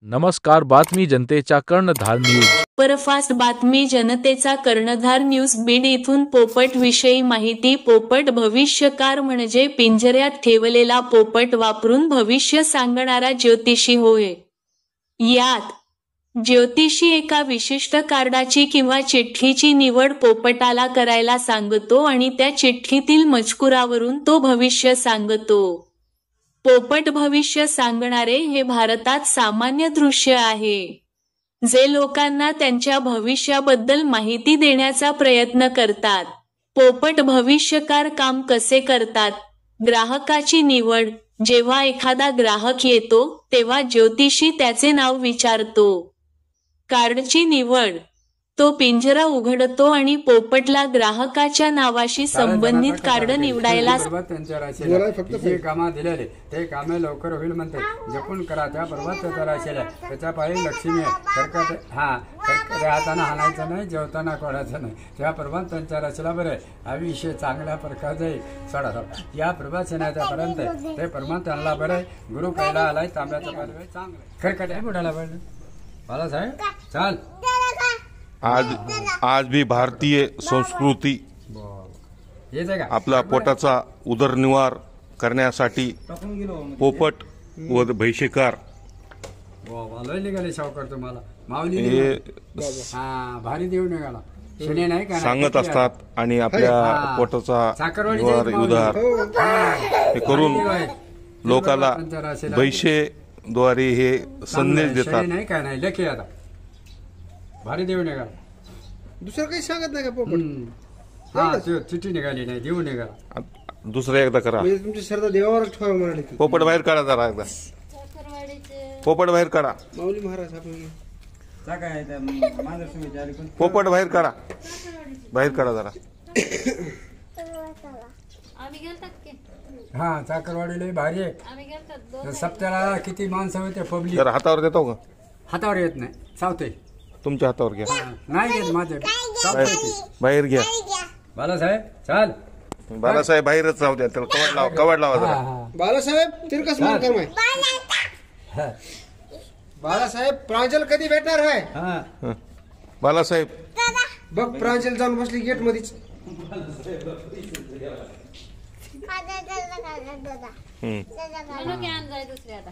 नमस्कार. बातमी जनतेचा कर्णधार न्यूज. सुपरफास्ट बातमी जनतेचा कर्णधार न्यूज. बीड येथून पोपट विषयी माहिती. पोपट भविष्यकार म्हणजे पिंजऱ्यात ठेवलेला पोपट वापरून भविष्य सांगणारा ज्योतिषी होय. यात ज्योतिषी एका विशिष्ट कार्डाची किंवा चिठ्ठीची निवड पोपटाला करायला सांगतो आणि त्या चिठ्ठीतील मजकुरावरून तो भविष्य सांगतो. पोपट भविष्य सांगणारे हे भारतात सामान्य दृश्य आहे, जे लोकांना त्यांच्या भविष्याबद्दल माहिती देण्याचा प्रयत्न करतात. पोपट भविष्यकार काम कसे करतात? ग्राहकाची निवड. जेव्हा एखादा ग्राहक येतो, तेव्हा ज्योतिषी त्याचे नाव विचारतो. कार्डची निवड. तो पिंजरा उघडतो आणि पोपटला ग्राहकाच्या नावाशी संबंधित कार्ड निवडायला जे कामा दिलेले ते कामे लवकर होईल म्हणते. जपून करा त्याबरोबर त्याच्या राशीला त्याच्या पायी लक्ष्मी कर्कट राहताना हाणायचं नाही, जेवताना कोणाचं नाही. त्याप्रमाणे त्यांच्या राशीला बरे आयुष्य चांगल्या प्रकारचे सोडा या प्रभाचनाच्यापर्यंत ते प्रमाण त्यांना बरे. गुरु पहिला आलाय तांब्याचा पाहिजे चांगलं खरकट आहे बुडाला पाहिजे. बाळासाहेब चाल. आज भी भारतीय संस्कृती आपला पोटाचा उदरनिर्वाह करण्यासाठी पोपट व भैशिकार निघाले सावकार तुम्हाला माऊली भारी देऊ निघाला सांगत असतात आणि आपल्या पोटाचा उदार हे करून लोकांना भैषेद्वारे हे संदेश देतात. नाही काय नाही लेखी आता भारी देऊ निघाला. दुसरं काही सांगत नाही का पोपट? हा चिठ्ठी निघाली नाही, देऊ निघाला. दुसरं एकदा करा. तुमची श्रद्धा देवावर ठेवा म्हणाली. पोपट बाहेर काढा जरा एकदा. पोपट बाहेर काढा. माऊली महाराज पोपट बाहेर काढा. बाहेर काढा जरा. हा चाकरवाडीला भारी आहे. सप्त्याला किती माणसं होते पब्लिक. जरा हातावर देतो का? हातावर येत नाही, सावते. तुमच्या हातावर घ्या. नाही घेत माझे. बाहेर घ्या. बालासाहेब चाल. बालासाहेब बाहेरच राहू द्या. त्याला कवड लावा. कवड लावा जरा. बालासाहेब तिरकस मार माय. बालासाहेब प्रांजल कधी भेटणार आहे? बालासाहेब बघ प्रांजल जाऊन बसली गेट मध्येच. दुसऱ्या आता